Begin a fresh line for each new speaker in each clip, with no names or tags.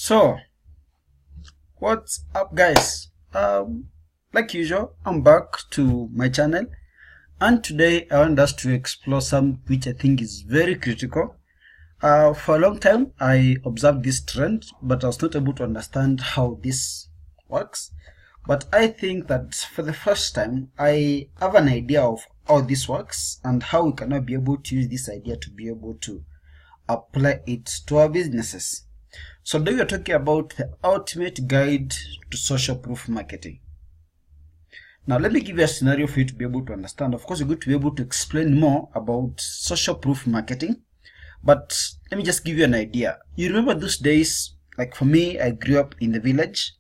So, what's up, guys? Like usual, I'm back to my channel, and today I want us to explore something which I think is very critical. For a long time, I observed this trend, but I was not able to understand how this works. But I think that for the first time, I have an idea of how this works and how we cannot be able to use this idea to be able to apply it to our businesses. So today we are talking about the ultimate guide to social proof marketing. Now let me give you a scenario for you to be able to understand. Of course, you're going to be able to explain more about social proof marketing, but let me just give you an idea. You remember those days, like for me, I grew up in the village,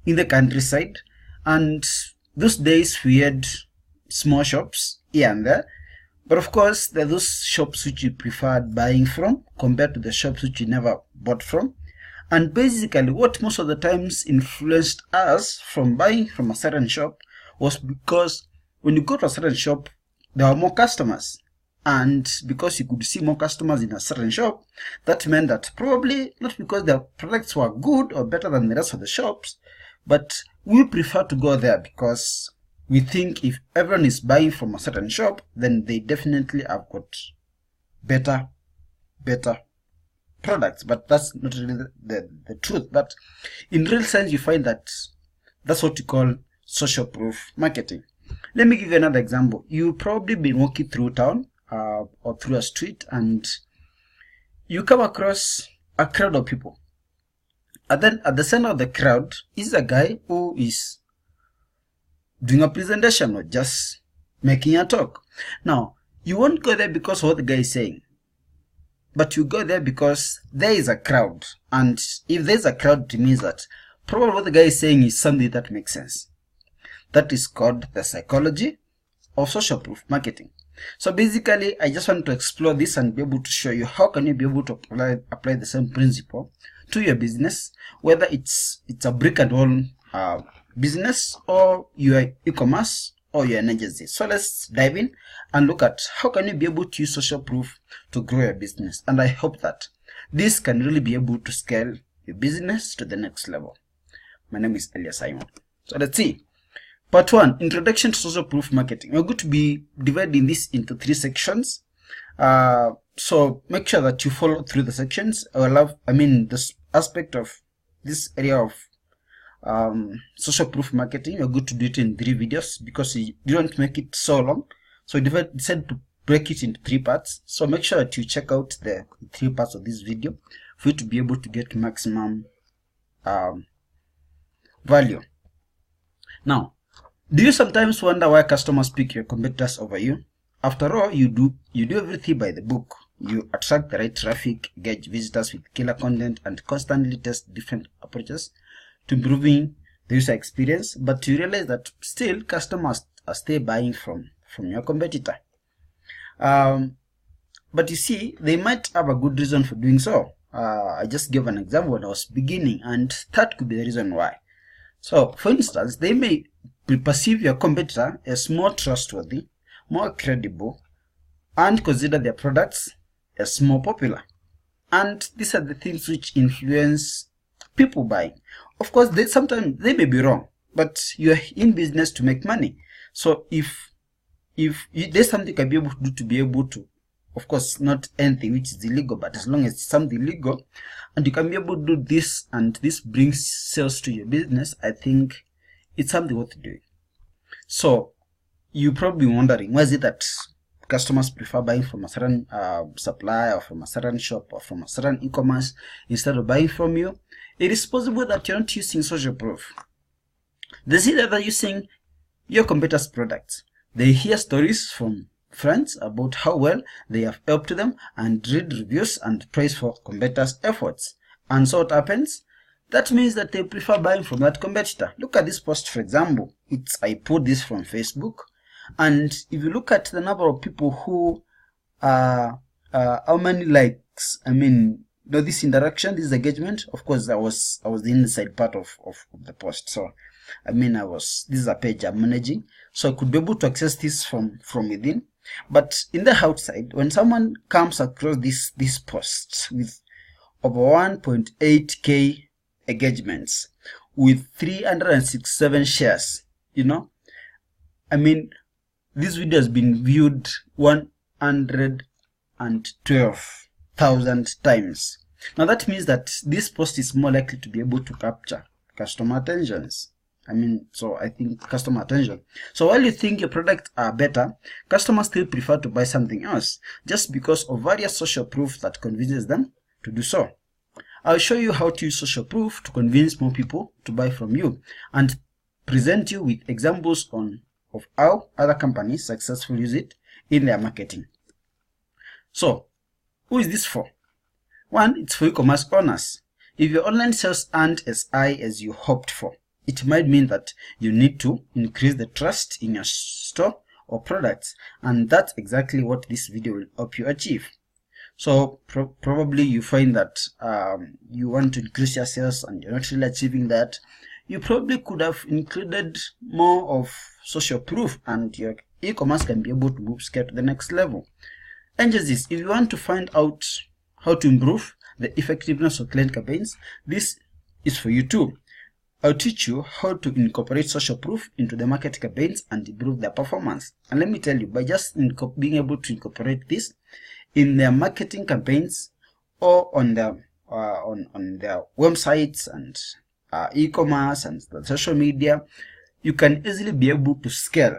in the countryside, and those days we had small shops here and there. But of course, there are those shops which you preferred buying from compared to the shops which you never bought from. And basically, what most of the times influenced us from buying from a certain shop was because when you go to a certain shop, there are more customers. And because you could see more customers in a certain shop, that meant that probably not because their products were good or better than the rest of the shops, but we prefer to go there because we think if everyone is buying from a certain shop, then they definitely have got better products. But that's not really the truth. But in real sense, you find that that's what you call social proof marketing. Let me give you another example. You've probably been walking through town or through a street, and you come across a crowd of people. And then at the center of the crowd is a guy who is doing a presentation or just making a talk. Now, you won't go there because of what the guy is saying, but you go there because there is a crowd. And if there's a crowd, it means that probably what the guy is saying is something that makes sense. That is called the psychology of social proof marketing. So basically, I just want to explore this and be able to show you how can you be able to apply the same principle to your business, whether it's a brick and mortar business or your e-commerce or your an agency. So let's dive in and look at how can you be able to use social proof to grow your business. And I hope that this can really be able to scale your business to the next level. My name is Elias Simon. So let's see. Part 1, Introduction to Social Proof Marketing. We're going to be dividing this into 3 sections. So make sure that you follow through the sections. This aspect of this area of social proof marketing, we're going to do it in 3 videos because you don't make it so long. So we decided to break it into 3 parts. So make sure that you check out the 3 parts of this video for you to be able to get maximum value. Now, do you sometimes wonder why customers pick your competitors over you? After all, you do everything by the book. You attract the right traffic, gauge visitors with killer content, and constantly test different approaches to improving the user experience. But you realize that still customers are still buying from your competitor. But you see, they might have a good reason for doing so. I just gave an example when I was beginning, and that could be the reason why. So, for instance, they may perceive your competitor as more trustworthy, more credible, and consider their products as more popular. And these are the things which influence people buying. Of course, sometimes they may be wrong, but you are in business to make money. So if there's something you can be able to do to be able to, of course, not anything which is illegal, but as long as it's something legal, and you can be able to do this, and this brings sales to your business, I think it's something worth doing. So you're probably wondering, why is it that customers prefer buying from a certain supplier or from a certain shop or from a certain e-commerce instead of buying from you? It is possible that you're not using social proof. They see that they're using your competitors' products. They hear stories from friends about how well they have helped them and read reviews and praise for competitors' efforts. And so what happens? That means that they prefer buying from that competitor. Look at this post, for example. I put this from Facebook. And if you look at the number of people who, how many likes, this interaction, this engagement, of course, I was the inside part of the post. So, this is a page I'm managing. So I could be able to access this from within. But in the outside, when someone comes across this post with over 1.8k engagements with 367 shares. You know, I mean, this video has been viewed 112,000 times. Now that means that this post is more likely to be able to capture customer attentions. So I think customer attention. So while you think your products are better, customers still prefer to buy something else just because of various social proof that convinces them to do so. I'll show you how to use social proof to convince more people to buy from you and present you with examples of how other companies successfully use it in their marketing. So, who is this for? One, it's for e-commerce owners. If your online sales aren't as high as you hoped for, it might mean that you need to increase the trust in your store or products, and that's exactly what this video will help you achieve. So probably you find that you want to increase your sales and you're not really achieving that. You probably could have included more of social proof and your e-commerce can be able to move scale to the next level. And just this, if you want to find out how to improve the effectiveness of client campaigns, this is for you too. I'll teach you how to incorporate social proof into the market campaigns and improve their performance. And let me tell you, by just being able to incorporate this in their marketing campaigns or on their websites and e-commerce and the social media, you can easily be able to scale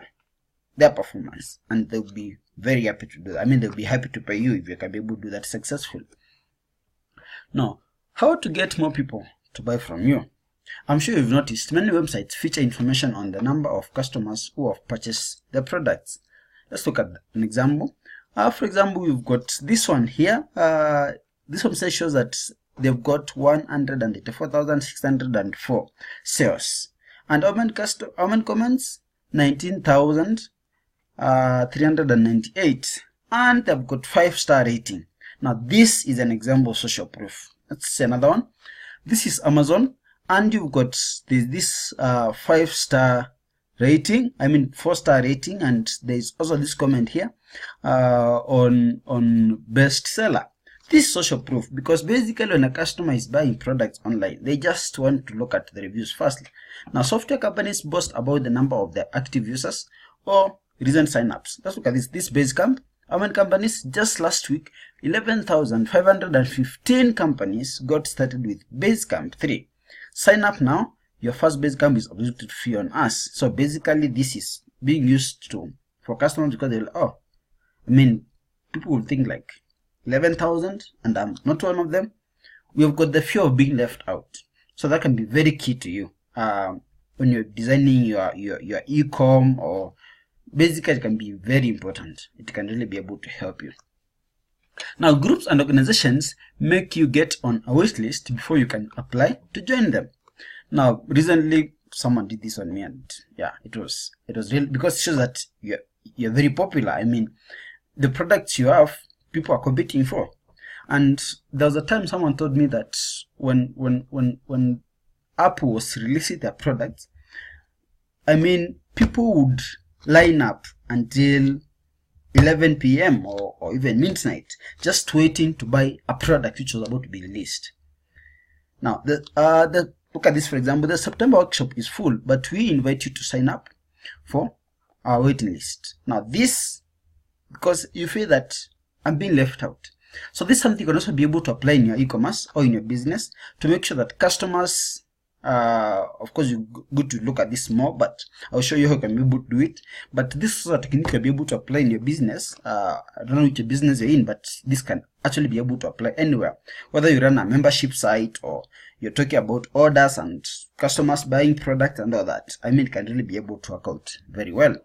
their performance, and they'll be very happy to do that. They'll be happy to pay you if you can be able to do that successfully. Now, how to get more people to buy from you? I'm sure you've noticed many websites feature information on the number of customers who have purchased their products. Let's look at an example. For example, we've got this one here. This website shows that they've got 184,604 sales. And how many comments? 19,398. And they've got 5-star rating. Now, this is an example of social proof. Let's see another one. This is Amazon. And you've got this 5-star rating, 4-star rating, and there's also this comment here on bestseller. This is social proof because basically when a customer is buying products online, they just want to look at the reviews first. Now, software companies boast about the number of their active users or recent signups. Let's look at this. This Basecamp. How many companies? Just last week, 11,515 companies got started with Basecamp 3. Sign up now. Your first Basecamp is absolutely free on us. So basically, this is being used for customers because they'll, people will think like 11,000 and I'm not one of them. We've got the fear of being left out. So that can be very key to you when you're designing your e-com, or basically it can be very important. It can really be able to help you. Now, groups and organizations make you get on a wish list before you can apply to join them. Now, recently someone did this on me, and yeah, it was real because it shows that you're very popular. The products you have, people are competing for. And there was a time someone told me that when Apple was releasing their products, people would line up until 11 p.m. or even midnight, just waiting to buy a product which was about to be released. Now, look at this, for example. The September workshop is full, but we invite you to sign up for our waiting list. Now, this, because you feel that I'm being left out. So this is something you can also be able to apply in your e-commerce or in your business to make sure that customers, of course, you're good to look at this more, but I'll show you how you can be able to do it. But this is a technique you can be able to apply in your business. I don't know which business you're in, but this can actually be able to apply anywhere. Whether you run a membership site or you're talking about orders and customers buying products and all that. It can really be able to work out very well.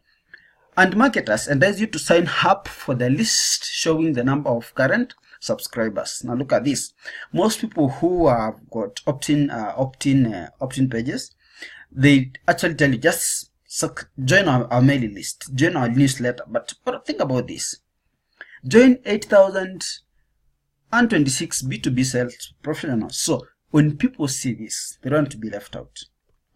And marketers advise you to sign up for the list showing the number of current subscribers. Now look at this. Most people who have got opt-in pages, they actually tell you just join our mailing list, join our newsletter. But think about this. Join 8,026 B2B sales professionals. So when people see this, they don't want to be left out.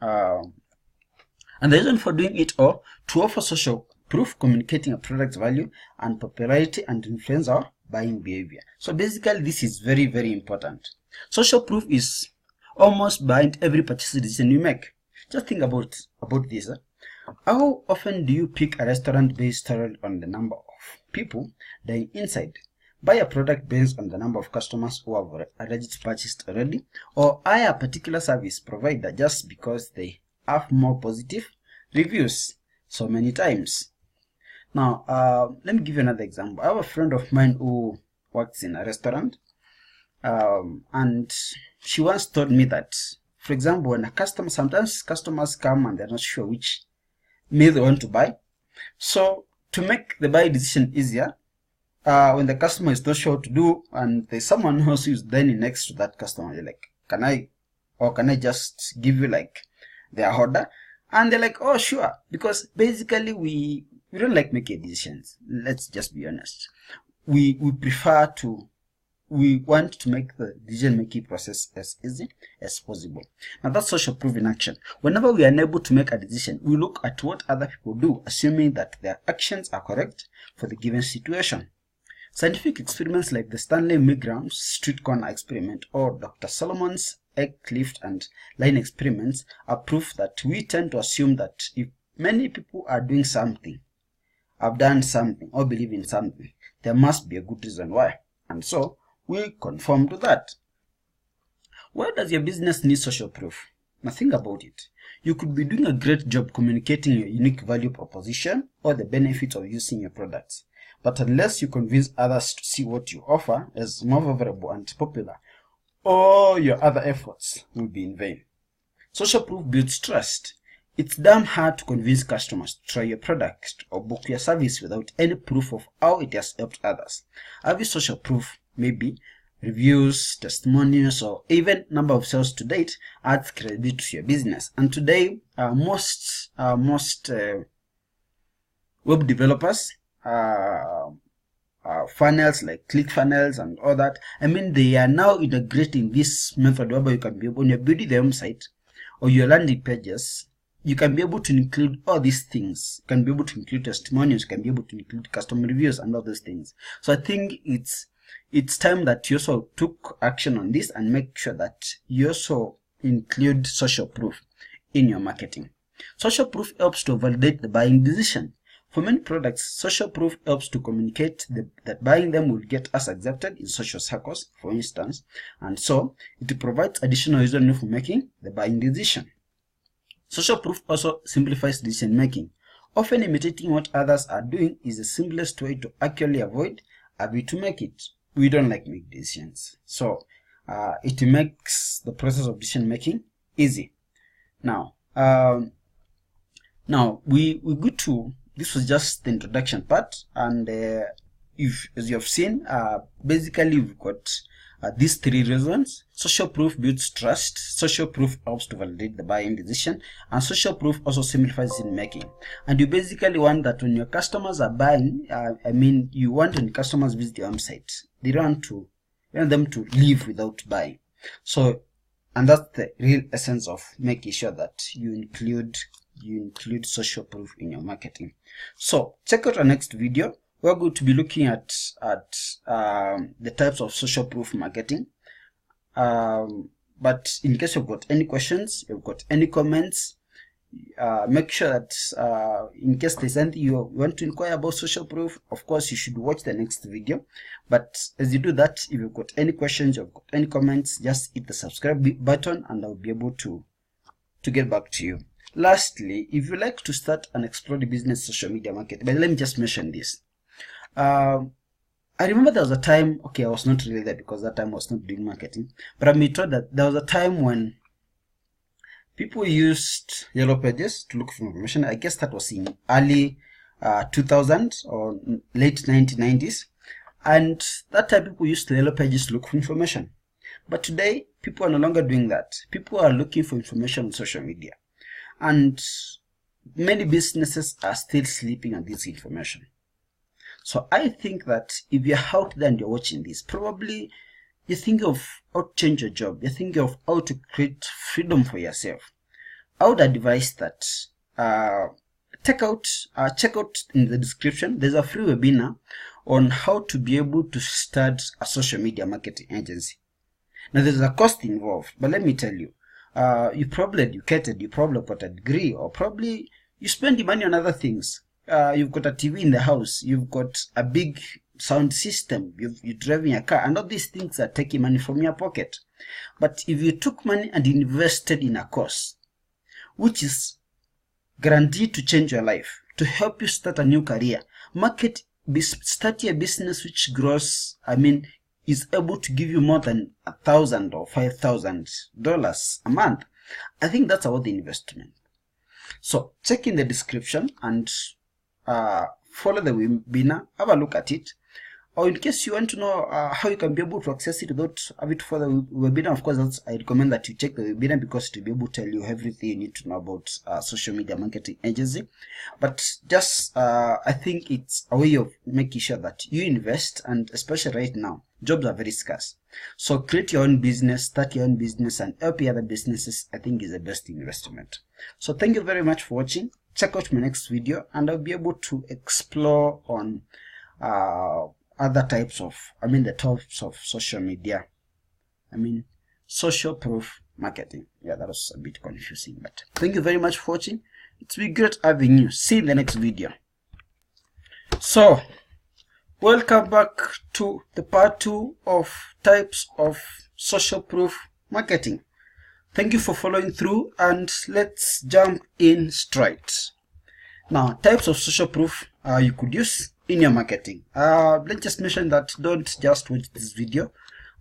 And the reason for doing it all, to offer social proof communicating a product's value and popularity and influence our buying behavior. So basically, this is very, very important. Social proof is almost behind every purchase decision you make. Just think about this. How often do you pick a restaurant based on the number of people dining inside, buy a product based on the number of customers who have already purchased already, or hire a particular service provider just because they have more positive reviews so many times? Now, let me give you another example. I have a friend of mine who works in a restaurant, and she once told me that, for example, when sometimes customers come and they're not sure which meal they want to buy. So to make the buy decision easier, when the customer is not sure what to do and there's someone else who's dining next to that customer, you're like, can I just give you like their order? And they're like, oh sure, because basically we don't like making decisions. Let's just be honest. We want to make the decision-making process as easy as possible. Now that's social proof in action. Whenever we are unable to make a decision, we look at what other people do, assuming that their actions are correct for the given situation. Scientific experiments like the Stanley Milgram's street corner experiment or Dr. Solomon's egg cliff and line experiments are proof that we tend to assume that if many people are doing something, have done something, or believe in something, there must be a good reason why. And so, we conform to that. Why does your business need social proof? Now think about it. You could be doing a great job communicating your unique value proposition or the benefits of using your products. But unless you convince others to see what you offer as more favorable and popular, all your other efforts will be in vain. Social proof builds trust. It's damn hard to convince customers to try your product or book your service without any proof of how it has helped others. Having social proof, maybe reviews, testimonials, or even number of sales to date, adds credibility to your business. And today, most web developers, funnels like ClickFunnels and all that, they are now integrating this method whereby you can be able, when you're building the website or your landing pages, you can be able to include all these things. You can be able to include testimonials, you can be able to include customer reviews and all those things. So I think it's time that you also took action on this and make sure that you also include social proof in your marketing. Social proof helps to validate the buying decision. For many products, social proof helps to communicate that buying them will get us accepted in social circles, for instance, and so it provides additional reason for making the buying decision. Social proof also simplifies decision making. Often imitating what others are doing is the simplest way to actually avoid having to make it. We don't like make decisions, so it makes the process of decision making easy. Now we go to, this was just the introduction part, and as you have seen, basically we've got these three reasons. Social proof builds trust, social proof helps to validate the buying decision, and social proof also simplifies decision making. And you basically want that when your customers are buying, you want when customers visit your website, you want them to leave without buying. So, and that's the real essence of making sure that you include social proof in your marketing. So check out our next video. We're going to be looking at the types of social proof marketing. But in case you've got any questions, you've got any comments, make sure that in case there's anything you want to inquire about social proof, of course you should watch the next video. But as you do that, if you've got any questions, you've got any comments, just hit the subscribe button and I'll be able to get back to you. Lastly, if you like to start and explore the business social media market, but let me just mention this. I remember there was a time, okay, I was not really there because that time I was not doing marketing, but I'm told that there was a time when people used yellow pages to look for information. I guess that was in early 2000s or late 1990s, and that time people used the yellow pages to look for information. But today, people are no longer doing that. People are looking for information on social media, and many businesses are still sleeping on this information. So I think that if you're out there and you're watching this, probably you're thinking of how to change your job. You're thinking of how to create freedom for yourself. I would advise that check out in the description. There's a free webinar on how to be able to start a social media marketing agency. Now there's a cost involved, but let me tell you, you're probably educated, you probably got a degree, or probably you spend your money on other things. You've got a TV in the house, you've got a big sound system, you're driving a car, and all these things are taking money from your pocket. But if you took money and invested in a course which is guaranteed to change your life, to help you start a new career, start a business which grows, is able to give you more than $1,000 or $5,000 a month, I think that's a worthy investment. So check in the description and follow the webinar, have a look at it. Or in case you want to know how you can be able to access it without a bit further webinar, of course, I recommend that you check the webinar because it will be able to tell you everything you need to know about social media marketing agency. But just, I think it's a way of making sure that you invest, and especially right now, jobs are very scarce. So create your own business, start your own business, and help your other businesses, I think is the best investment. So thank you very much for watching. Check out my next video, and I'll be able to explore on other types of, the types of social media, social proof marketing. Yeah, that was a bit confusing, but thank you very much for watching. It's been great having you. See you in the next video. So, welcome back to the part 2 of types of social proof marketing. Thank you for following through, and let's jump in straight. Now, types of social proof you could use in your marketing. Let's just mention that don't just watch this video.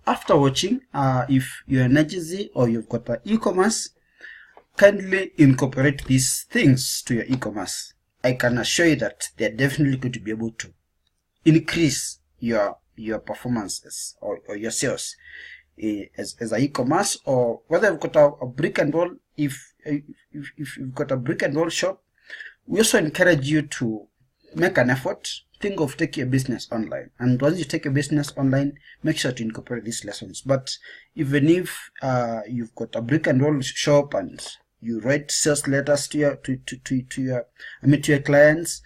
After watching, if you're an agency or you've got an e-commerce, kindly incorporate these things to your e-commerce. I can assure you that they're definitely going to be able to increase your performances or your sales as an e-commerce, or whether you've got a brick and roll. If you've got a brick and roll shop, we also encourage you to make an effort. Think of taking your business online, and once you take your business online, make sure to incorporate these lessons. But even if you've got a brick and roll shop and you write sales letters to your clients,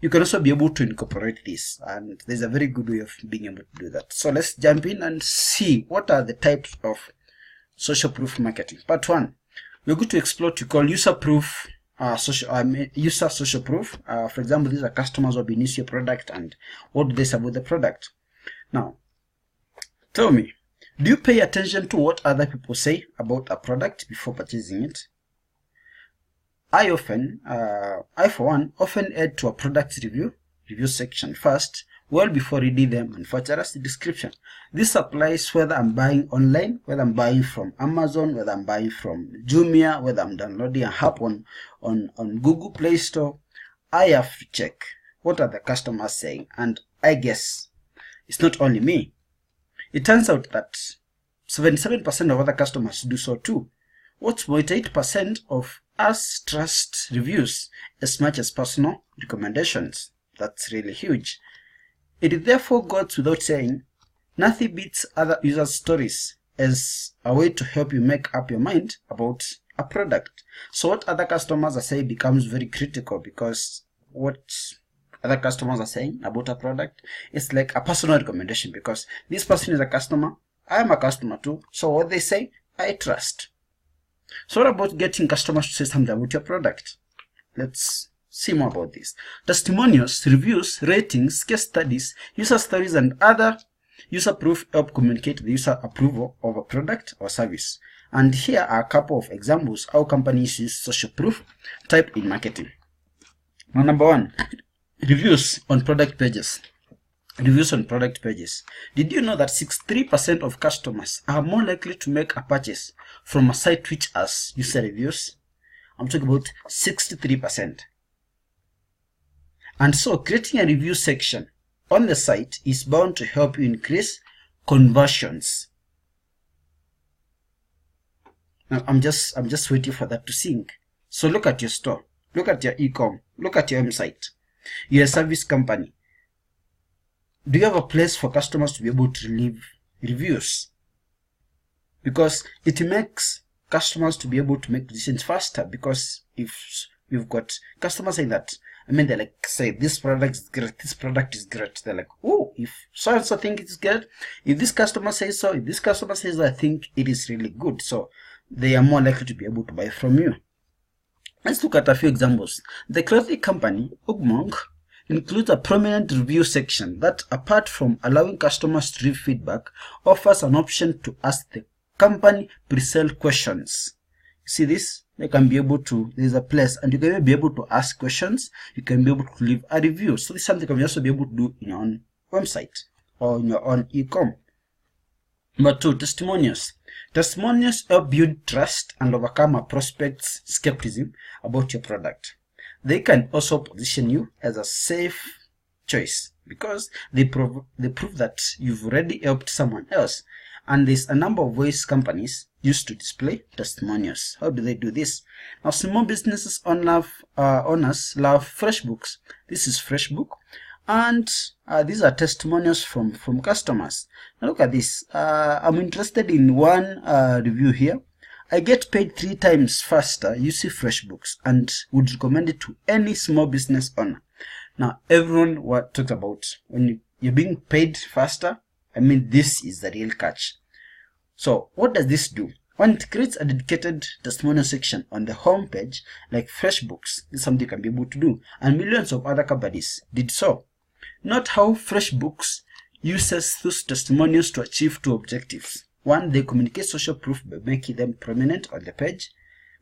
you can also be able to incorporate this, and there's a very good way of being able to do that. So let's jump in and see what are the types of social proof marketing. Part 1, we're going to explore what we call user proof. User social proof. For example, these are customers who have been using your product, and what do they say about the product. Now, tell me, do you pay attention to what other people say about a product before purchasing it? I for one, often head to a product review section first, well before reading them and features the description. This applies whether I'm buying online, whether I'm buying from Amazon, whether I'm buying from Jumia, whether I'm downloading an app on Google Play Store. I have to check what are the customers saying, and I guess it's not only me. It turns out that 77% of other customers do so too. What's more, 88% of us trust reviews as much as personal recommendations. That's really huge. It therefore goes without saying, nothing beats other users' stories as a way to help you make up your mind about a product. So what other customers are saying becomes very critical, because what other customers are saying about a product is like a personal recommendation, because this person is a customer, I am a customer too, so what they say, I trust. So what about getting customers to say something about your product? Let's see more about this. Testimonials, reviews, ratings, case studies, user stories, and other user proof help communicate the user approval of a product or service. And here are a couple of examples how companies use social proof type in marketing. Now, number 1, reviews on product pages. Reviews on product pages. Did you know that 63% of customers are more likely to make a purchase from a site which has user reviews? I'm talking about 63%. And so creating a review section on the site is bound to help you increase conversions. Now I'm just waiting for that to sink. So look at your store, look at your e-com, look at your website. You're a service company. Do you have a place for customers to be able to leave reviews? Because it makes customers to be able to make decisions faster, because if you've got customers saying that I mean, they like say this product is great, this product is great. They're like, oh, if so and so think it's great, if this customer says so, if this customer says, I think it is really good. So they are more likely to be able to buy from you. Let's look at a few examples. The clothing company Ugmong includes a prominent review section that, apart from allowing customers to leave feedback, offers an option to ask the company pre-sale questions. See this? They can be able to, there's a place and you can be able to ask questions, you can be able to leave a review. So this is something you can also be able to do in your own website or in your own e-com. Number 2, testimonials. Testimonials help build trust and overcome a prospect's skepticism about your product. They can also position you as a safe choice because they prove that you've already helped someone else. And there's a number of ways companies use to display testimonials. How do they do this? Now, small businesses owners love FreshBooks. This is FreshBook, and these are testimonials from customers. Now look at this. I'm interested in one review here. I get paid 3 times faster using FreshBooks and would recommend it to any small business owner. Now, everyone talks about when you're being paid faster. I mean, this is the real catch. So what does this do? When it creates a dedicated testimonial section on the home page, like FreshBooks, this is something you can be able to do, and millions of other companies did so. Note how FreshBooks uses those testimonials to achieve 2 objectives. One, they communicate social proof by making them prominent on the page,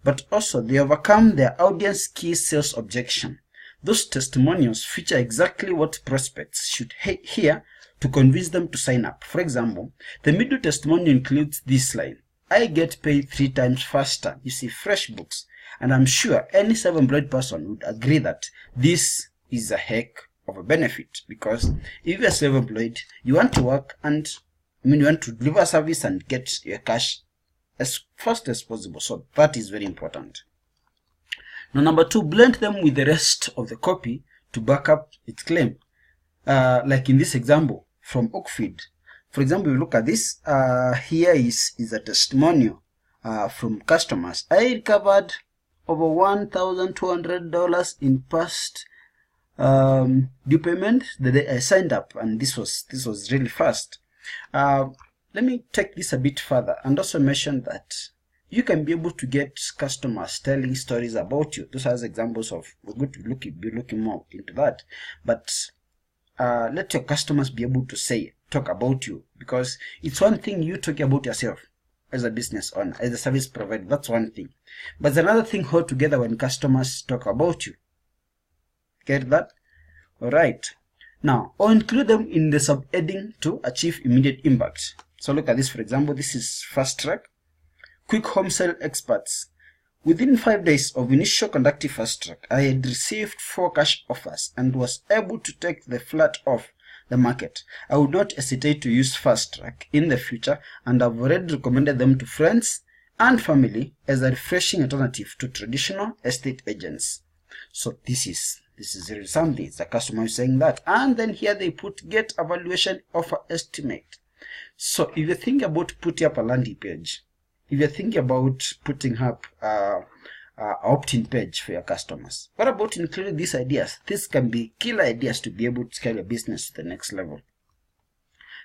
but also they overcome their audience key sales objection. Those testimonials feature exactly what prospects should hear to convince them to sign up. For example, the middle testimonial includes this line: I get paid 3 times faster, you see FreshBooks. And I'm sure any self-employed person would agree that this is a heck of a benefit, because if you're self-employed, you want to work and you want to deliver a service and get your cash as fast as possible. So that is very important. Now, number 2, blend them with the rest of the copy to back up its claim. Like in this example from Oakfield. For example, you look at this. Here is a testimonial from customers. I recovered over $1,200 in past due payment the day I signed up, and this was really fast. Let me take this a bit further and also mention that you can be able to get customers telling stories about you. Those are examples of, we're going to be looking more into that, but let your customers be able to talk about you, because it's one thing you talking about yourself as a business owner, as a service provider. That's one thing, but it's another thing altogether when customers talk about you. Get that? All right. Now, or include them in the subheading to achieve immediate impact. So look at this. For example, this is Fast Track, quick home sale experts. Within 5 days of initial conducting Fast Track, I had received 4 cash offers and was able to take the flat off the market. I would not hesitate to use Fast Track in the future, and I've already recommended them to friends and family as a refreshing alternative to traditional estate agents. So this is really something. It's the customer saying that, and then here they put get evaluation offer estimate. So if you think about putting up a landing page, if you're thinking about putting up opt-in page for your customers, what about including these ideas? These can be killer ideas to be able to scale your business to the next level.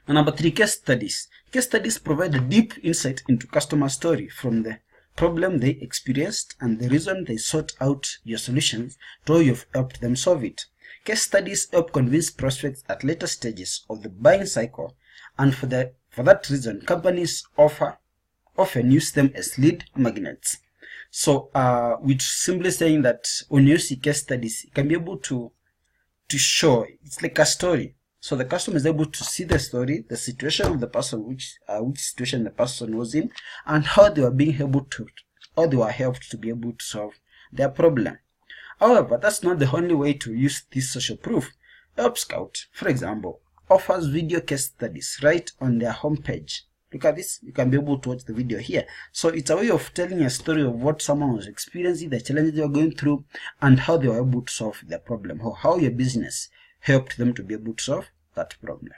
Now, number 3, case studies. Case studies provide a deep insight into customer story, from the problem they experienced and the reason they sought out your solutions to how you've helped them solve it. Case studies help convince prospects at later stages of the buying cycle, and for that reason, companies often use them as lead magnets. So which simply saying that when you see case studies, you can be able to show, it's like a story. So the customer is able to see the story, the situation of the person, which situation the person was in, and how they were helped to be able to solve their problem. However, that's not the only way to use this social proof. Help Scout, for example, offers video case studies right on their homepage. Look at this. You can be able to watch the video here. So it's a way of telling a story of what someone was experiencing, the challenges they were going through, and how they were able to solve their problem, or how your business helped them to be able to solve that problem.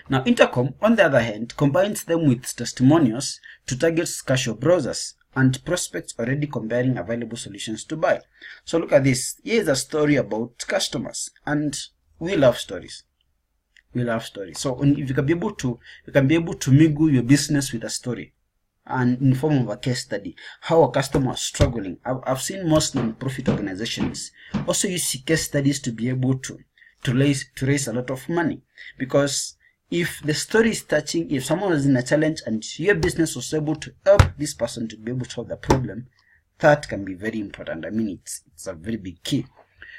Now, Intercom, on the other hand, combines them with testimonials to target casual browsers and prospects already comparing available solutions to buy. So look at this. Here's a story about customers, and we love stories. We love stories. So if you can be able to mingle your business with a story, and in form of a case study, how a customer is struggling. I've seen most non-profit organizations also use case studies to be able to raise a lot of money, because if the story is touching, if someone is in a challenge and your business was able to help this person to be able to solve the problem, that can be very important. I mean, it's a very big key.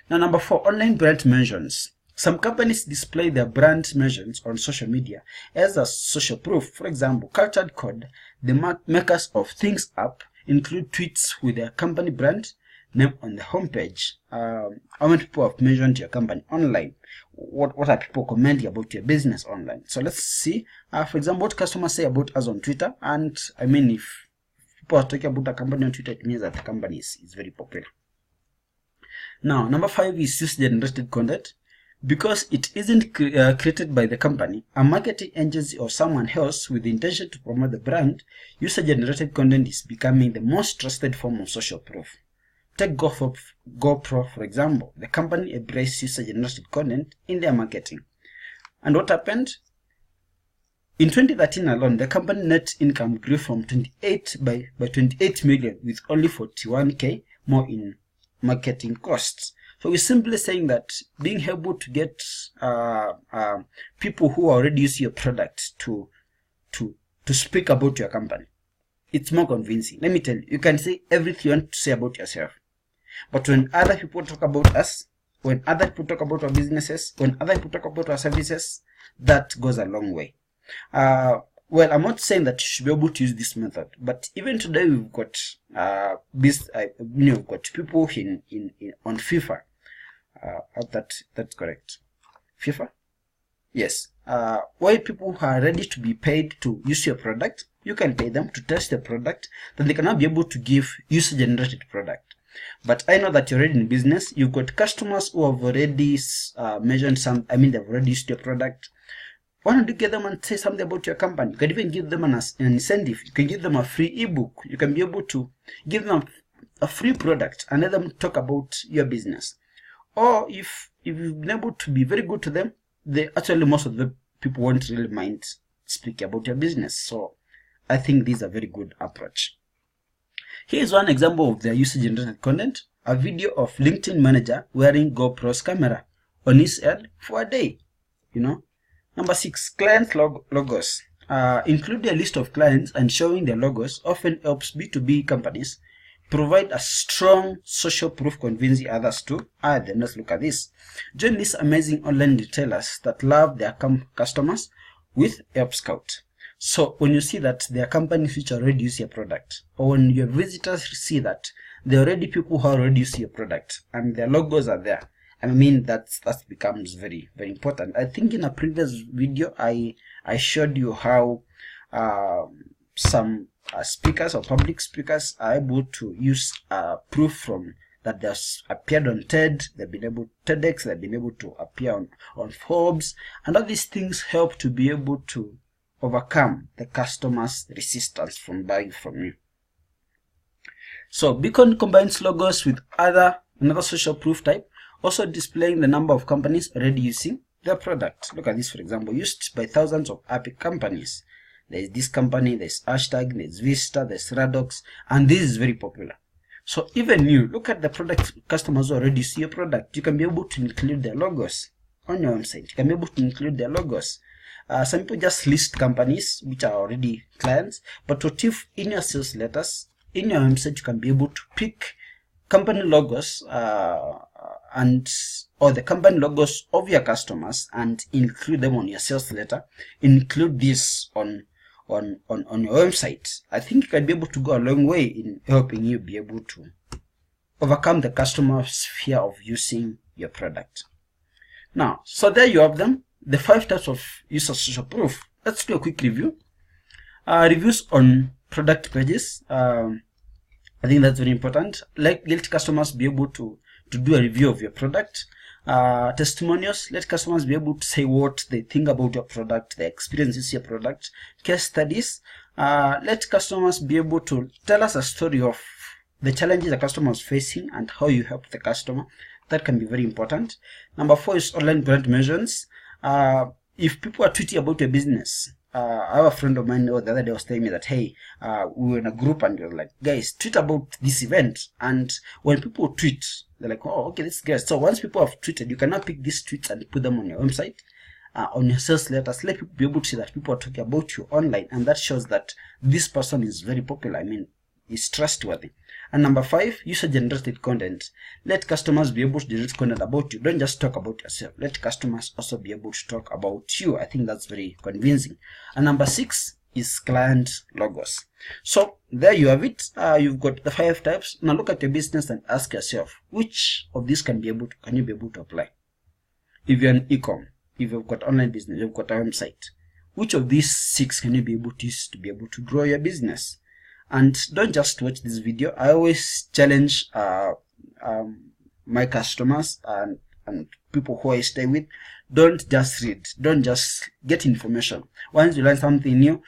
Now, number 4, online brand mentions. Some companies display their brand mentions on social media as a social proof. For example, Cultured Code, the makers of Things Up, include tweets with their company brand name on the homepage. How many people have mentioned your company online? What are people commenting about your business online? So let's see, for example, what customers say about us on Twitter. And I mean, if people are talking about a company on Twitter, it means that the company is very popular. Now, number 5 is user-generated content. Because it isn't created by the company, a marketing agency, or someone else with the intention to promote the brand, user-generated content is becoming the most trusted form of social proof. Take GoPro, for example. The company embraced user-generated content in their marketing. And what happened? In 2013 alone, the company net income grew from 28 million with only 41k more in marketing costs. So we're simply saying that being able to get people who already use your product to speak about your company, it's more convincing. Let me tell you, you can say everything you want to say about yourself, but when other people talk about us, when other people talk about our businesses, when other people talk about our services, that goes a long way. Well, I'm not saying that you should be able to use this method, but even today we've got we've got people on FIFA. That's correct. FIFA? Yes. Why people who are ready to be paid to use your product, you can pay them to test the product, then they cannot be able to give user-generated product. But I know that you're already in business, you've got customers who have already they've already used your product. Why don't you get them and say something about your company? You can even give them an incentive. You can give them a free ebook. You can be able to give them a free product and let them talk about your business. Or if you've been able to be very good to them, most of the people won't really mind speaking about your business. So I think this is a very good approach. Here's one example of their user-generated content: a video of LinkedIn manager wearing GoPro's camera on his head for a day. Number 6, client logos. Including a list of clients and showing their logos often helps B2B companies provide a strong social proof, convincing others to add them. Let's look at this. Join these amazing online retailers that love their customers with Help Scout. So when you see that their companies which already use your product, or when your visitors see that there are already people who already use your product and their logos are there, I mean that becomes very, very important. I think in a previous video I showed you how some speakers or public speakers are able to use proof from that they've appeared on TED, they've been able TEDx, they've been able to appear on Forbes, and all these things help to be able to overcome the customer's resistance from buying from you. So Beacon combines logos with another social proof type, also displaying the number of companies already using their product. Look at this, for example, used by thousands of happy companies. There's this company, there's Hashtag, there's Vista, there's Radox, and this is very popular. So even you, look at the product customers who already see your product. You can be able to include their logos on your website. You can be able to include their logos. Some people just list companies which are already clients, but what if in your sales letters, in your website, you can be able to pick company logos or the company logos of your customers and include them on your sales letter. Include this on your website. I think you can be able to go a long way in helping you be able to overcome the customer's fear of using your product. Now, so there you have them, the 5 types of user social proof. Let's do a quick review. Reviews on product pages. I think that's very important. Let customers be able to do a review of your product. Testimonials, let customers be able to say what they think about your product, their experiences with your product. Case studies, Let customers be able to tell us a story of the challenges the customer is facing and how you help the customer. That can be very important. Number 4 is online brand measures. If people are tweeting about your business, I have a friend of mine the other day was telling me that, hey, we were in a group and you're like, guys, tweet about this event. And when people tweet, they're like, oh, okay, this is great. So once people have tweeted, you cannot pick these tweets and put them on your website, on your sales letters. Let people be able to see that people are talking about you online, and that shows that this person is very popular. I mean, is trustworthy. And number 5, user-generated content. Let customers be able to generate content about you. Don't just talk about yourself. Let customers also be able to talk about you. I think that's very convincing. And number 6 is client logos. So there you have it. You've got the 5 types. Now look at your business and ask yourself, which of these can you be able to apply? If you're an e-com, if you've got online business, you've got a website, which of these 6 can you be able to use to be able to grow your business? And don't just watch this video. I always challenge my customers and people who I stay with. Don't just read. Don't just get information. Once you learn something new,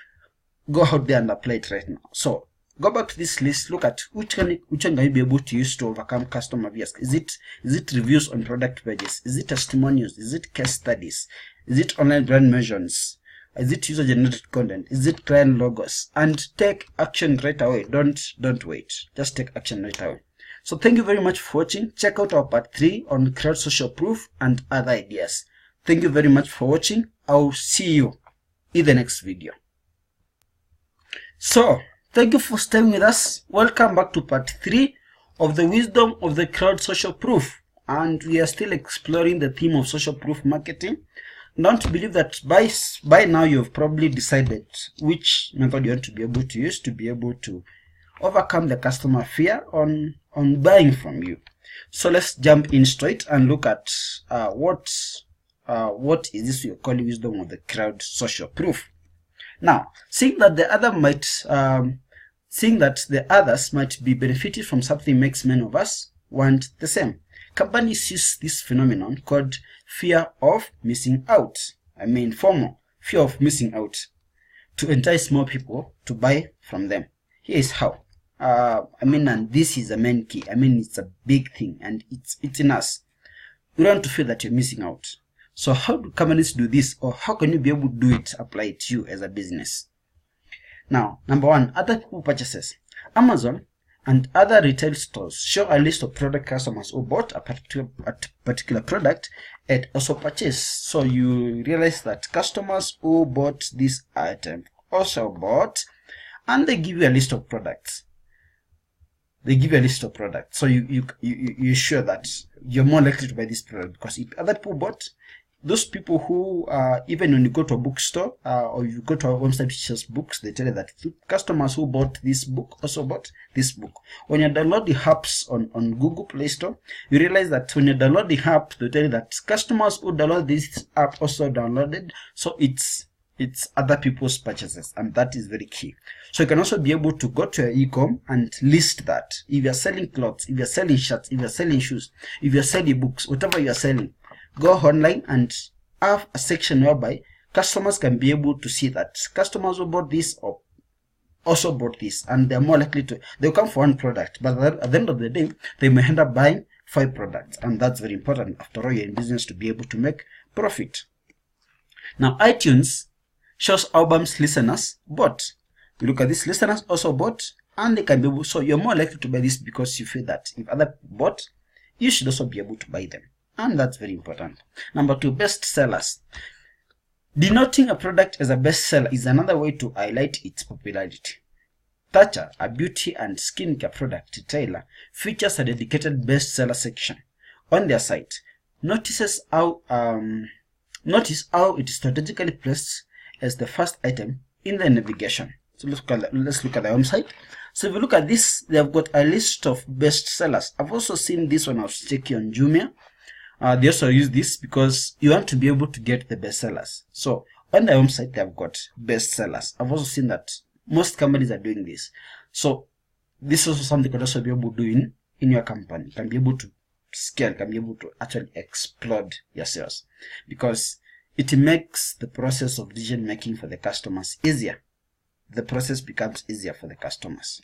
go out there and apply it right now. So go back to this list. Look at which one can you be able to use to overcome customer bias. Is it reviews on product pages? Is it testimonials? Is it case studies? Is it online brand measures? Is it user-generated content? Is it client logos? And take action right away. Don't wait. Just take action right away. So thank you very much for watching. Check out our part 3 on crowd social proof and other ideas. Thank you very much for watching. I'll see you in the next video. So thank you for staying with us. Welcome back to part 3 of the wisdom of the crowd social proof. And we are still exploring the theme of social proof marketing. Don't believe that by now you've probably decided which method you want to be able to use to be able to overcome the customer fear on buying from you. So let's jump in straight and look at what is this we call wisdom of the crowd social proof. Now, seeing that the others might be benefited from something makes many of us want the same. Companies use this phenomenon called fear of missing out. I mean FOMO, fear of missing out, to entice more people to buy from them. Here is how. And this is the main key. It's a big thing and it's in us. We don't want to feel that you're missing out. So how do companies do this, or how can you be able to do it, apply it to you as a business? Now, number 1, other people purchases. Amazon and other retail stores show a list of product customers who bought a particular product and also purchased. So you realize that customers who bought this item also bought, and they give you a list of products. So you're sure that you're more likely to buy this product, because if other people bought, those people who, even when you go to a bookstore or you go to a website which sells books, they tell you that customers who bought this book also bought this book. When you download the apps on Google Play Store, you realize that when you download the app, they tell you that customers who download this app also downloaded. So it's other people's purchases, and that is very key. So you can also be able to go to your e-com and list that. If you're selling clothes, if you're selling shirts, if you're selling shoes, if you're selling books, whatever you're selling, go online and have a section whereby customers can be able to see that customers who bought this or also bought this, and they're more likely to, they'll come for one product, but at the end of the day, they may end up buying 5 products, and that's very important. After all, you're in business to be able to make profit. Now, iTunes shows albums listeners bought. You look at these listeners also bought, and they can be able, so you're more likely to buy this because you feel that if other people bought, you should also be able to buy them. And that's very important. Number 2, best sellers. Denoting a product as a bestseller is another way to highlight its popularity. Thatcher, a beauty and skincare product retailer, features a dedicated bestseller section on their site. Notice how it is strategically placed as the first item in the navigation. So let's look at the website. So if you look at this, they have got a list of bestsellers. I've also seen this when I was checking on Jumia. They also use this because you want to be able to get the bestsellers. So on the website, they have got bestsellers. I've also seen that most companies are doing this. So this is also something you can also be able to do in your company. You can be able to scale, can be able to actually explode your sales, because it makes the process of decision making for the customers easier. the process becomes easier for the customers.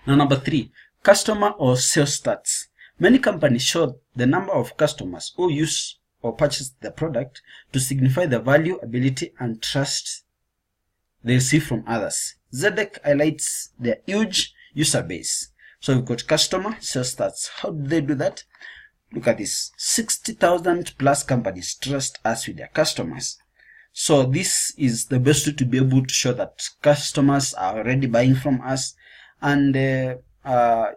Now, number 3, customer or sales stats. Many companies show the number of customers who use or purchase the product to signify the value, ability, and trust they receive from others. Zedek highlights their huge user base. So we've got customer, sales stats. How do they do that? Look at this. 60,000 plus companies trust us with their customers. So this is the best way to be able to show that customers are already buying from us. And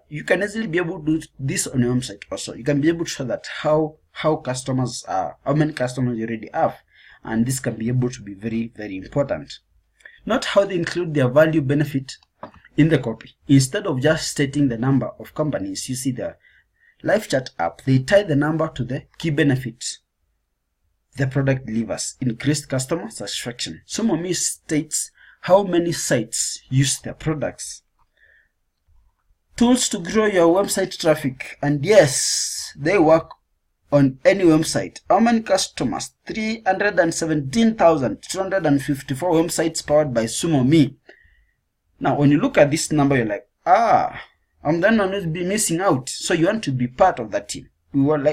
you can easily be able to do this on your website also. You can be able to show that how customers are, how many customers you already have. And this can be able to be very, very important. Note how they include their value benefit in the copy. Instead of just stating the number of companies, you see the live chat app, they tie the number to the key benefits the product delivers. Increased customer satisfaction. SumoMe states how many sites use their products. Tools to grow your website traffic. And yes, they work on any website. How many customers? 317,254 websites powered by SumoMe. Now, when you look at this number, you're like, I'm then going to be missing out. So you want to be part of that team. We want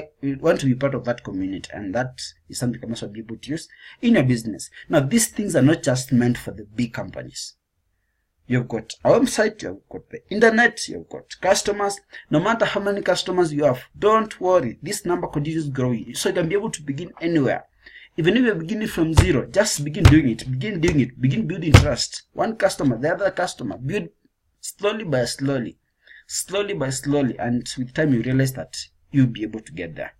to be part of that community, and that is something you can also be able to use in your business. Now, these things are not just meant for the big companies. You've got a website, you've got the internet, you've got customers. No matter how many customers you have, don't worry. This number continues growing. So you can be able to begin anywhere. Even if you're beginning from zero, just begin doing it. Begin building trust. One customer, the other customer. Build slowly by slowly. And with time you realize that you'll be able to get there.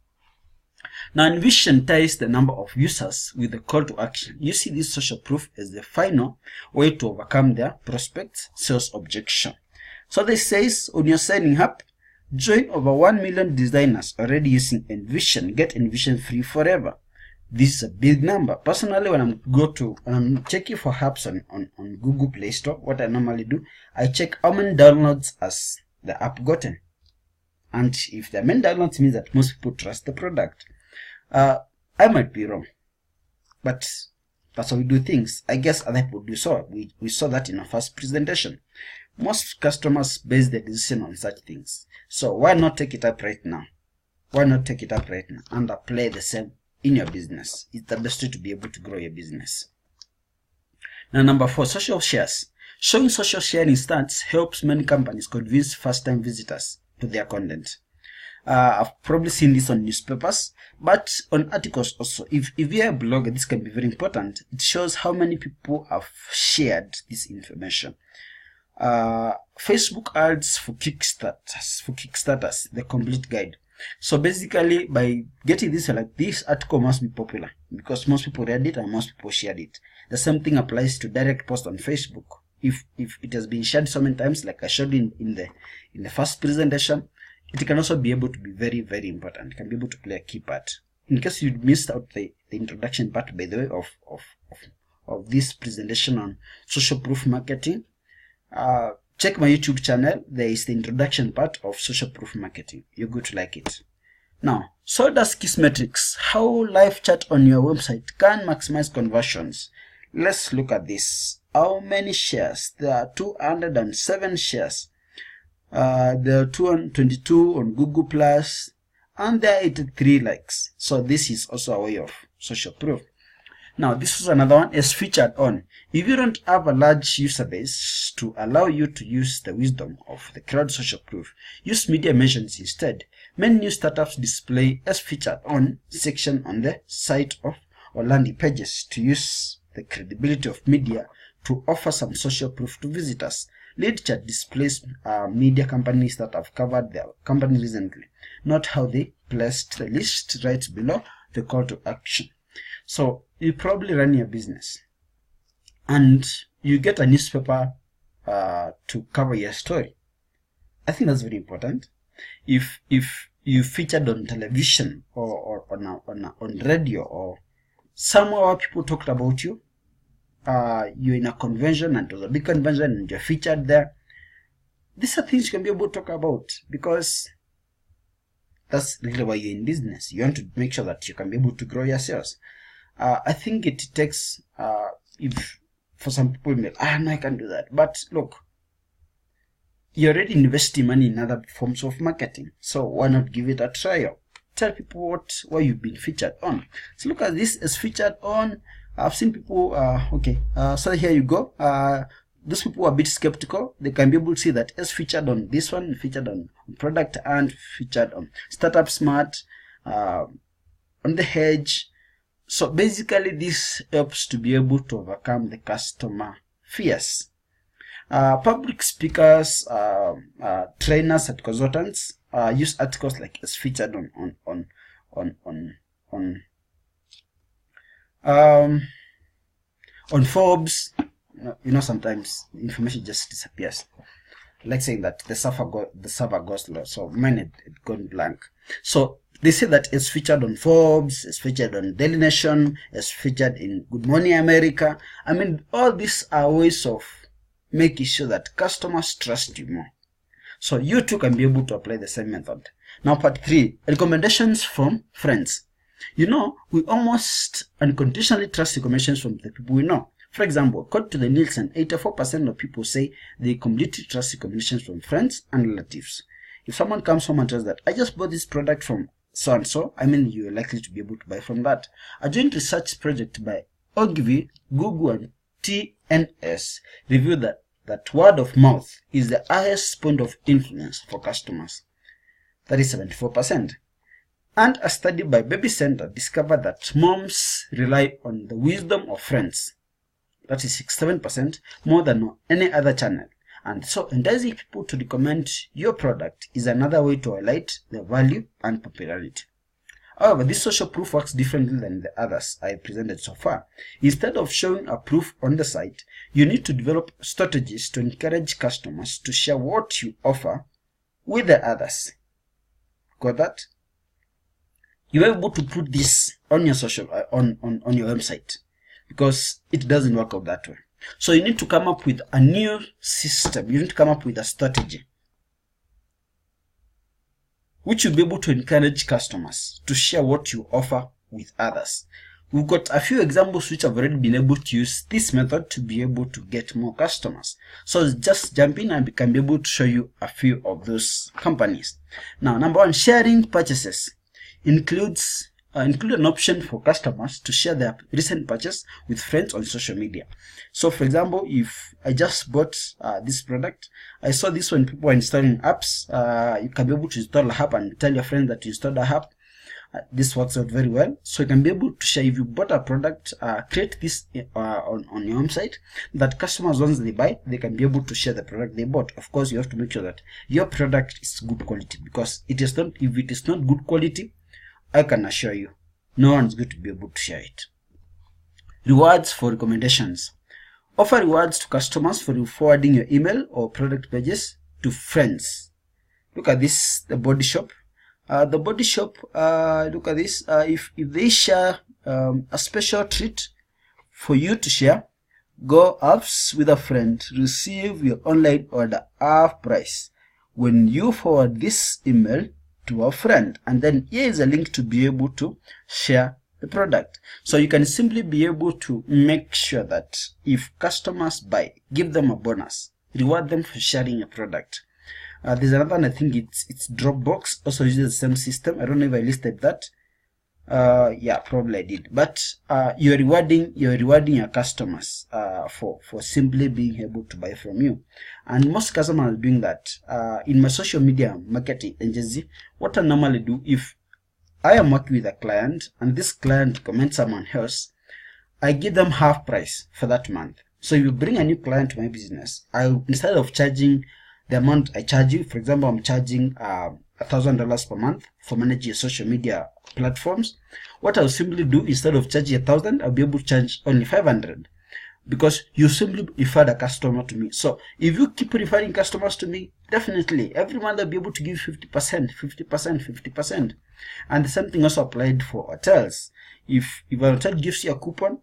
Now, Envision ties the number of users with the call to action. You see this social proof as the final way to overcome their prospect's sales objection. So this says, when you're signing up, join over 1 million designers already using Envision. Get Envision free forever. This is a big number. Personally, when I'm checking for apps on Google Play Store, what I normally do, I check how many downloads has the app gotten. And if the many downloads means that most people trust the product. I might be wrong, but that's how we do things. I guess other people do so. We saw that in our first presentation. Most customers base their decision on such things. So why not take it up right now? And apply the same in your business? It's the best way to be able to grow your business. Now, number 4, social shares. Showing social sharing stats helps many companies convince first-time visitors to their content. I've probably seen this on newspapers, but on articles also. If you're a blogger, this can be very important. It shows how many people have shared this information. Facebook ads for Kickstarters, the complete guide. So basically, by getting this, like, this article must be popular because most people read it and most people shared it. The same thing applies to direct post on Facebook. If it has been shared so many times, like I showed in the first presentation, it can also be able to be very, very important. It can be able to play a key part. In case you missed out the introduction part, by the way, of this presentation on social proof marketing, check my YouTube channel. There is the introduction part of social proof marketing. You're going to like it. Now, so does Kissmetrics. How live chat on your website can maximize conversions. Let's look at this. How many shares? There are 207 shares. There are 222 on Google Plus, and there are 83 likes. So this is also a way of social proof. Now, this is another one, is featured on. If you don't have a large user base to allow you to use the wisdom of the crowd social proof, use media mentions instead. Many new startups display as featured on section on the site of or landing pages to use the credibility of media to offer some social proof to visitors. LeadChat displays media companies that have covered their company recently. Note how they placed the list right below the call to action. So you probably run your business and you get a newspaper to cover your story. I think that's very important. If you featured on television or on radio or somewhere where people talked about you, you're in a convention and it was a big convention and you're featured there, these are things you can be able to talk about because that's really why you're in business. You want to make sure that you can be able to grow your sales. I think it takes, if for some people, no, I can't do that. But look, you're already investing money in other forms of marketing, so why not give it a trial? Tell people what you've been featured on. So look at this as featured on. I've seen people, so here you go. Those people are a bit skeptical. They can be able to see that as featured on this one, featured on product, and featured on Startup Smart, on the Hedge. So basically this helps to be able to overcome the customer fears. Public speakers, trainers, and consultants use articles like as featured on Forbes. Sometimes information just disappears. Like saying that the server goes low, so mine had gone blank. So they say that it's featured on Forbes, it's featured on Daily Nation, it's featured in Good Morning America. I mean, all these are ways of making sure that customers trust you more. So you too can be able to apply the same method. Now, part 3, recommendations from friends. We almost unconditionally trust recommendations from the people we know. For example, according to the Nielsen, 84% of people say they completely trust recommendations from friends and relatives. If someone comes home and tells that, I just bought this product from so-and-so, you're likely to be able to buy from that. A joint research project by Ogilvy, Google, and TNS revealed that word of mouth is the highest point of influence for customers. That is 74%. And a study by Baby Center discovered that moms rely on the wisdom of friends. That is 67%, more than on any other channel. And so enticing people to recommend your product is another way to highlight the value and popularity. However, this social proof works differently than the others I presented so far. Instead of showing a proof on the site, you need to develop strategies to encourage customers to share what you offer with the others. Got that? You're able to put this on your social on your website, because it doesn't work out that way. So you need to come up with a new system. You need to come up with a strategy which will be able to encourage customers to share what you offer with others. We've got a few examples which have already been able to use this method to be able to get more customers. So just jump in and we can be able to show you a few of those companies. Now, number 1, sharing purchases include an option for customers to share their recent purchase with friends on social media. So for example, if I just bought this product, I saw this when people are installing apps, you can be able to install an app and tell your friends that you installed the app. This works out very well. So you can be able to share, if you bought a product, create this on your website, that customers, once they buy, they can be able to share the product they bought. Of course, you have to make sure that your product is good quality, because if it is not good quality, I can assure you, no one's going to be able to share it. Rewards for recommendations. Offer rewards to customers for forwarding your email or product pages to friends. Look at this, the Body Shop. The Body Shop, look at this. If they share a special treat for you to share, go apps with a friend, receive your online order half price when you forward this email to a friend, and then here is a link to be able to share the product. So you can simply be able to make sure that if customers buy, give them a bonus, reward them for sharing a product. There's another one, I think it's Dropbox, also uses the same system. I don't know if I listed that. Yeah, probably I did. But you're rewarding your customers for simply being able to buy from you. And most customers are doing that. In my social media marketing agency, what I normally do, if I am working with a client and this client recommends someone else, I give them half price for that month. So if you bring a new client to my business, instead of charging the amount I charge you, for example, I'm charging $1,000 per month for managing your social media platforms. What I'll simply do, instead of charging $1,000, I'll be able to charge only $500, because you simply referred a customer to me. So if you keep referring customers to me, definitely every month I'll be able to give 50%, 50%. And the same thing also applied for hotels. If a hotel gives you a coupon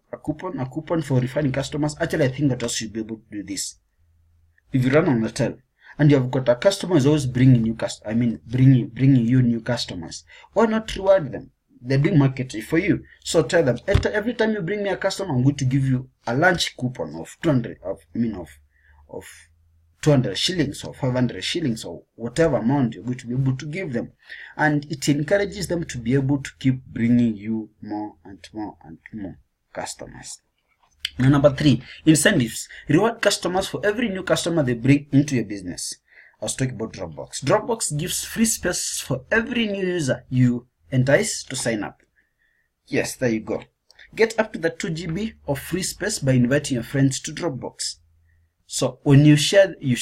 for referring customers, actually I think that also should be able to do this. If you run an hotel and you've got a customer who's always bringing you new bringing you new customers, why not reward them? they're doing marketing for you. So tell them, every time you bring me a customer, I'm going to give you a lunch coupon of 200 of 200 shillings or 500 shillings or whatever amount you're going to be able to give them. And it encourages them to be able to keep bringing you more and more and more customers. Now, number 3, incentives. Reward customers for every new customer they bring into your business. I was talking about Dropbox. Dropbox gives free space for every new user you entice to sign up. Yes, there you go. Get up to the 2 GB of free space by inviting your friends to Dropbox. So when you share, you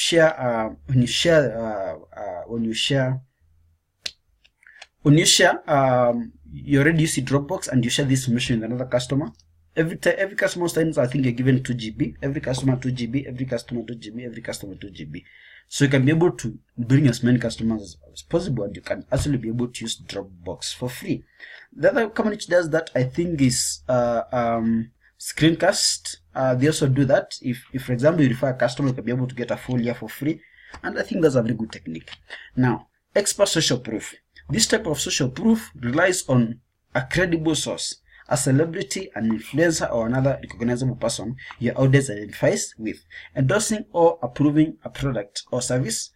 already use Dropbox and you share this information with another customer. Every customer signs, I think you're given 2 GB. Every customer 2 GB. Every customer 2 GB. Every customer 2 GB. So you can be able to bring as many customers as possible, and you can actually be able to use Dropbox for free. The other company which does that, I think, is Screencast. They also do that. If for example you refer a customer, you can be able to get a full year for free, and I think that's a very good technique. Now, expert social proof. This type of social proof relies on a credible source, a celebrity, an influencer, or another recognizable person your audience identifies with, endorsing or approving a product or service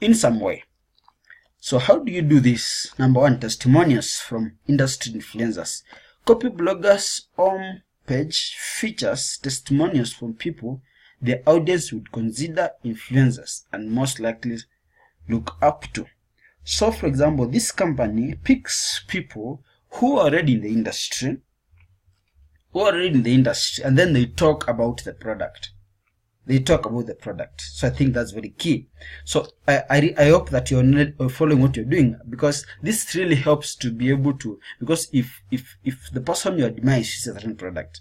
in some way. So how do you do this? Number 1, testimonials from industry influencers. Copy bloggers' home page features testimonials from people the audience would consider influencers and most likely look up to. So for example, this company picks people who are already in the industry, and then they talk about the product. So I think that's very key. So I hope that you're following what you're doing, because this really helps to be able to, because if the person you admire is a certain product,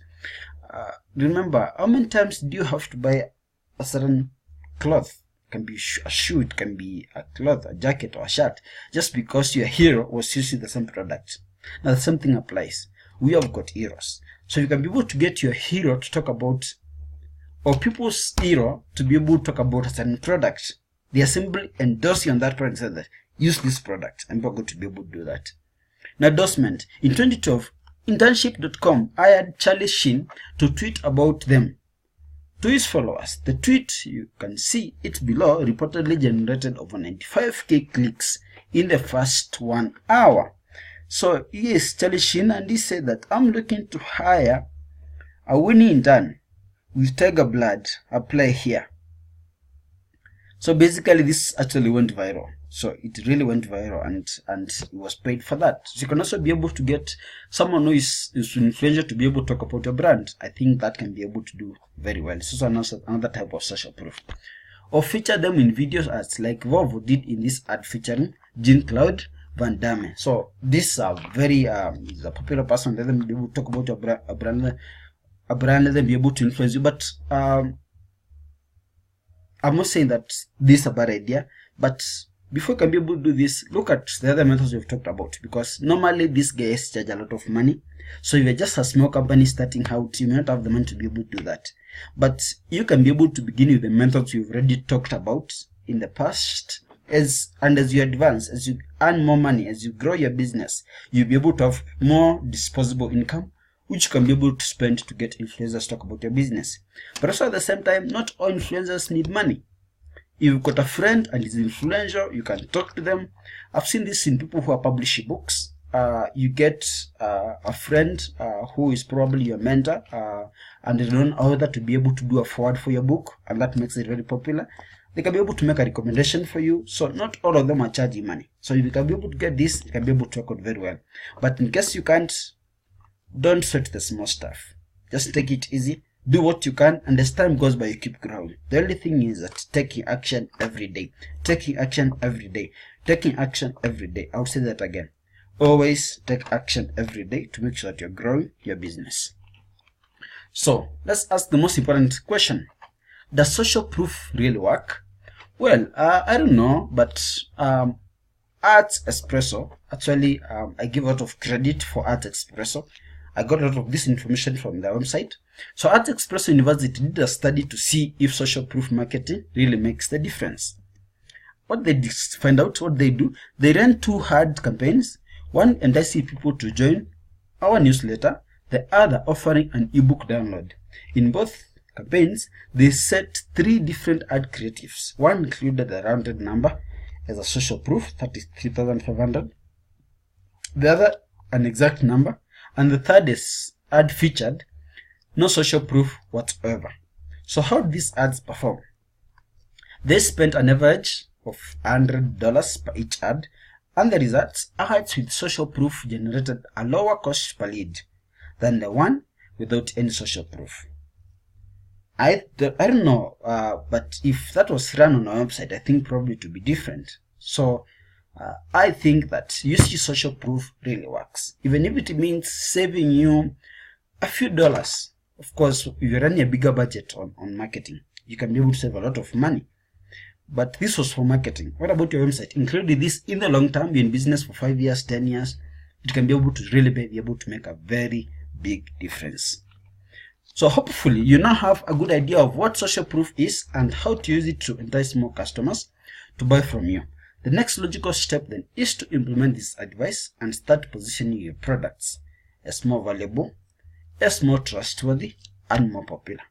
remember, how many times do you have to buy a certain cloth? It can be a shoe, it can be a cloth, a jacket, or a shirt, just because your hero was using the same product. Now the same thing applies. We have got heroes, so you can be able to get your hero to talk about, or people's hero to be able to talk about a certain product. They are simply endorsing on that product, and say that use this product, and we're going to be able to do that. Now, endorsement. In 2012, internship.com hired Charlie Sheen to tweet about them to his followers. The tweet, you can see it below, reportedly generated over 95k clicks in the first 1 hour. So yes, Charlie Sheen, and he said that I'm looking to hire a winning intern with tiger blood. Apply here. So basically, this actually went viral. So it really went viral, and it was paid for that. So you can also be able to get someone who is influential to be able to talk about your brand. I think that can be able to do very well. It's also another type of social proof. Or feature them in videos ads, like Volvo did in this ad featuring Jean-Claude Van Damme. So this is a very is a popular person. Let them be able to talk about your brand. Let them be able to influence you. But I'm not saying that this is a bad idea, but before you can be able to do this, look at the other methods we've talked about, because normally these guys charge a lot of money. So if you're just a small company starting out, you may not have the money to be able to do that. But you can be able to begin with the methods you've already talked about in the past. As you advance, as you earn more money, as you grow your business, you'll be able to have more disposable income, which you can be able to spend to get influencers to talk about your business. But also at the same time, not all influencers need money. If you've got a friend and is influential, you can talk to them. I've seen this in people who are publishing books. You get a friend who is probably your mentor, and they don't know how to be able to do a forward for your book, and that makes it very popular. They can be able to make a recommendation for you. So not all of them are charging money. So if you can be able to get this, you can be able to work out very well. But in case you can't, don't sweat the small stuff. Just take it easy. Do what you can, and as time goes by, you keep growing. The only thing is that taking action every day. Taking action every day. Taking action every day. I'll say that again. Always take action every day to make sure that you're growing your business. So let's ask the most important question. Does social proof really work? Well, I don't know, but Art Espresso, actually, I give a lot of credit for Art Espresso. I got a lot of this information from their website. So Art Espresso University did a study to see if social proof marketing really makes the difference. What they find out, what they do, they ran 2 ad campaigns. One enticing people to join our newsletter, the other offering an ebook download. In both campaigns, they set 3 different ad creatives. One included a rounded number as a social proof, 33,500. The other, an exact number. And the third is ad featured, no social proof whatsoever. So how did these ads perform? They spent an average of $100 per each ad, and the results, ads with social proof generated a lower cost per lead than the one without any social proof. I don't know, but if that was run on our website, I think probably it would be different. So I think that using social proof really works, even if it means saving you a few dollars. Of course, if you're running a bigger budget on marketing, you can be able to save a lot of money. But this was for marketing. What about your website? Including this in the long term, you're in business for 5 years, 10 years, it can be able to really be able to make a very big difference. So hopefully you now have a good idea of what social proof is and how to use it to entice more customers to buy from you. The next logical step then is to implement this advice and start positioning your products as more valuable, as more trustworthy, and more popular.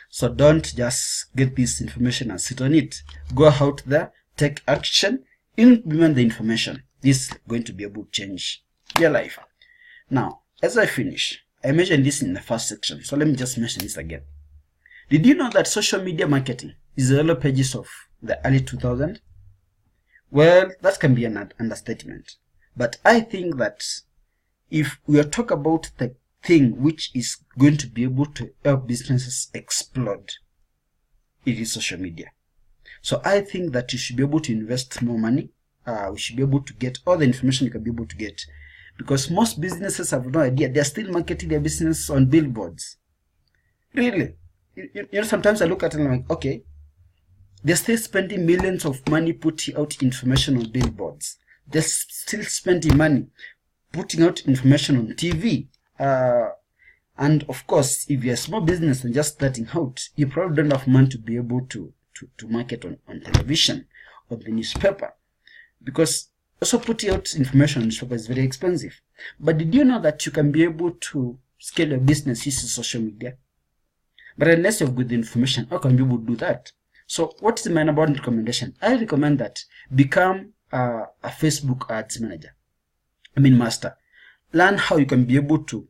So don't just get this information and sit on it. Go out there, take action, implement the information. This is going to be able to change your life. Now, as I finish, I mentioned this in the first section, so let me just mention this again. Did you know that social media marketing is the yellow pages of the early 2000s? Well, that can be an understatement. But I think that if we are talking about the thing which is going to be able to help businesses explode, it is social media. So I think that you should be able to invest more money. We should be able to get all the information you can be able to get, because most businesses have no idea. They're still marketing their business on billboards. Really, you know, sometimes I look at it and I'm like, okay, they're still spending millions of money putting out information on billboards. They're still spending money putting out information on TV. And of course, if you're a small business and just starting out, you probably don't have money to be able to market on television or the newspaper, because also putting out information on newspaper is very expensive. But did you know that you can be able to scale your business using social media? But unless you have good information, how can you able to do that? So what is my number one recommendation? I recommend that become a Facebook ads manager. Master. Learn how you can be able to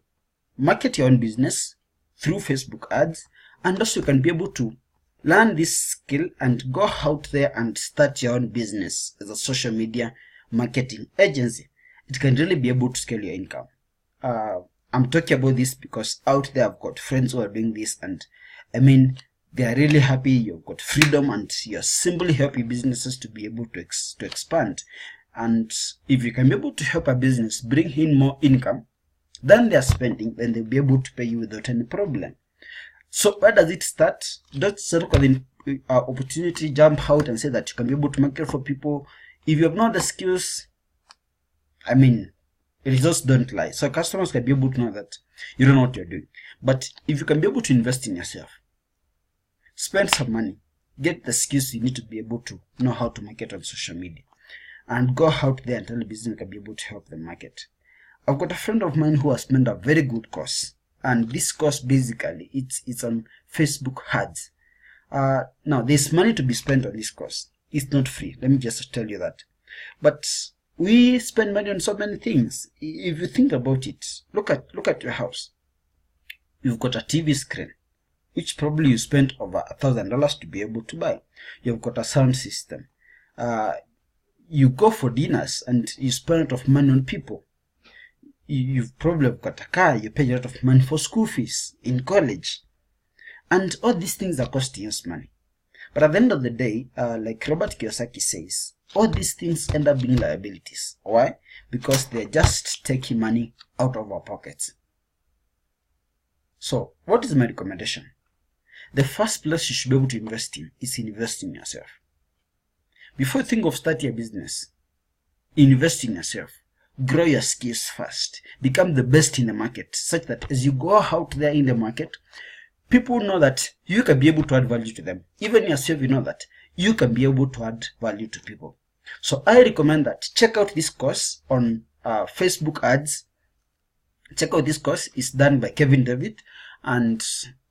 market your own business through Facebook ads, and also you can be able to learn this skill and go out there and start your own business as a social media marketing agency. It can really be able to scale your income. I'm talking about this because out there I've got friends who are doing this, and they are really happy. You've got freedom and you're simply helping businesses to be able to expand. And if you can be able to help a business bring in more income than they're spending, then they'll be able to pay you without any problem. So where does it start? Don't look at the opportunity, jump out and say that you can be able to market for people. If you have not the skills, results don't lie. So customers can be able to know that you don't know what you're doing. But if you can be able to invest in yourself, spend some money, get the skills you need to be able to know how to market on social media, and go out there and tell the business can be able to help them market. I've got a friend of mine who has made a very good course, and this course basically it's on Facebook ads. Now there's money to be spent on this course. It's not free. Let me just tell you that. But we spend money on so many things. If you think about it, look at your house. You've got a TV screen, which probably you spent over $1,000 to be able to buy. You've got a sound system. You go for dinners and you spend a lot of money on people. You've probably got a car. You pay a lot of money for school fees in college. And all these things are costing us money. But at the end of the day, like Robert Kiyosaki says, all these things end up being liabilities. Why? Because they're just taking money out of our pockets. So, what is my recommendation? The first place you should be able to invest in is invest in yourself. Before you think of starting a business, invest in yourself. Grow your skills first. Become the best in the market, such that as you go out there in the market, people know that you can be able to add value to them. Even yourself, you know that you can be able to add value to people. So I recommend that check out this course on Facebook ads, check out this course. It's done by Kevin David, and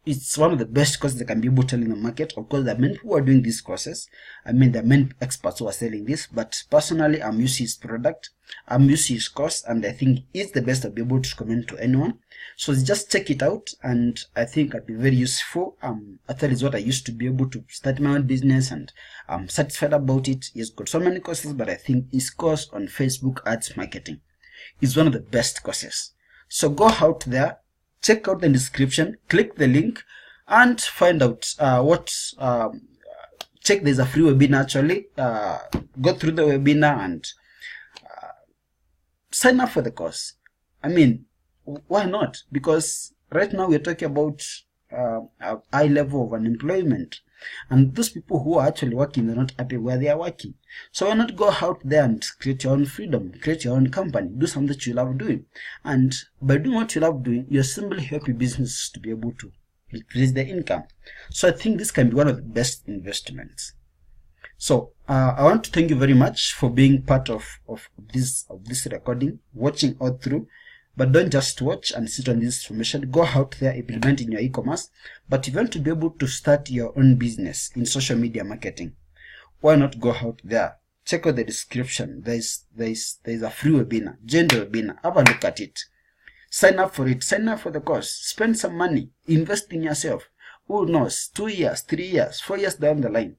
it's one of the best courses that can be able to tell in the market. Of course, there are many people who are doing these courses. I mean, there are many experts who are selling this, but personally, I'm using his product, I'm using his course, and I think it's the best I'll be able to recommend to anyone. So just check it out, and I think it'll be very useful. That is what I used to be able to start my own business, and I'm satisfied about it. He's got so many courses, but I think his course on Facebook ads marketing is one of the best courses. So go out there, check out the description, click the link, and find out check, there's a free webinar actually. Go through the webinar and sign up for the course. I mean, why not? Because right now we're talking about a high level of unemployment, and those people who are actually working, they're not happy where they are working. So why not go out there and create your own freedom, create your own company, do something that you love doing. And by doing what you love doing, you're simply helping business to be able to increase their income. So I think this can be one of the best investments. So I want to thank you very much for being part of this recording, watching all through. But don't just watch and sit on this information. Go out there, implement in your e-commerce. But if you want to be able to start your own business in social media marketing, why not go out there? Check out the description. There's a free webinar. Join the webinar. Have a look at it. Sign up for it. Sign up for the course. Spend some money. Invest in yourself. Who knows? 2 years, 3 years, 4 years down the line,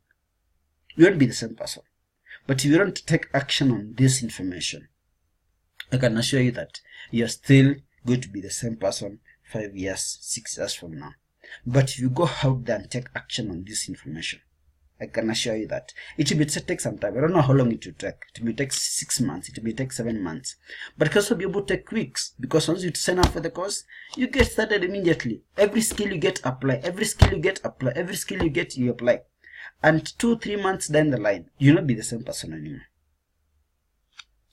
you won't be the same person. But if you don't take action on this information, I can assure you that you're still going to be the same person 5 years, 6 years from now. But if you go out there and take action on this information, I can assure you that it will take some time. I don't know how long it will take. It will take 6 months. It will take 7 months. But it can also be able to take weeks, because once you sign up for the course, you get started immediately. Every skill you get, apply. Every skill you get, apply. Every skill you get, you apply. And 2-3 months down the line, you'll not be the same person anymore.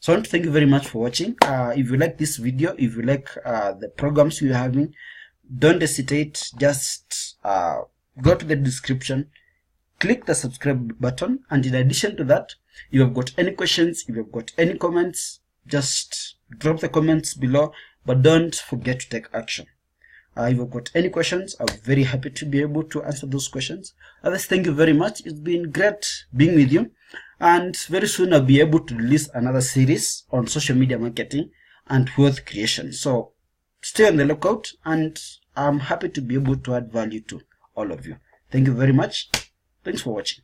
So I want to thank you very much for watching. If you like this video, if you like the programs we're having, don't hesitate. Just go to the description, click the subscribe button, and in addition to that, if you've got any questions, if you've got any comments, just drop the comments below, but don't forget to take action. If you've got any questions, I'm very happy to be able to answer those questions. Others, thank you very much. It's been great being with you. And very soon I'll be able to release another series on social media marketing and wealth creation. So stay on the lookout, and I'm happy to be able to add value to all of you. Thank you very much. Thanks for watching.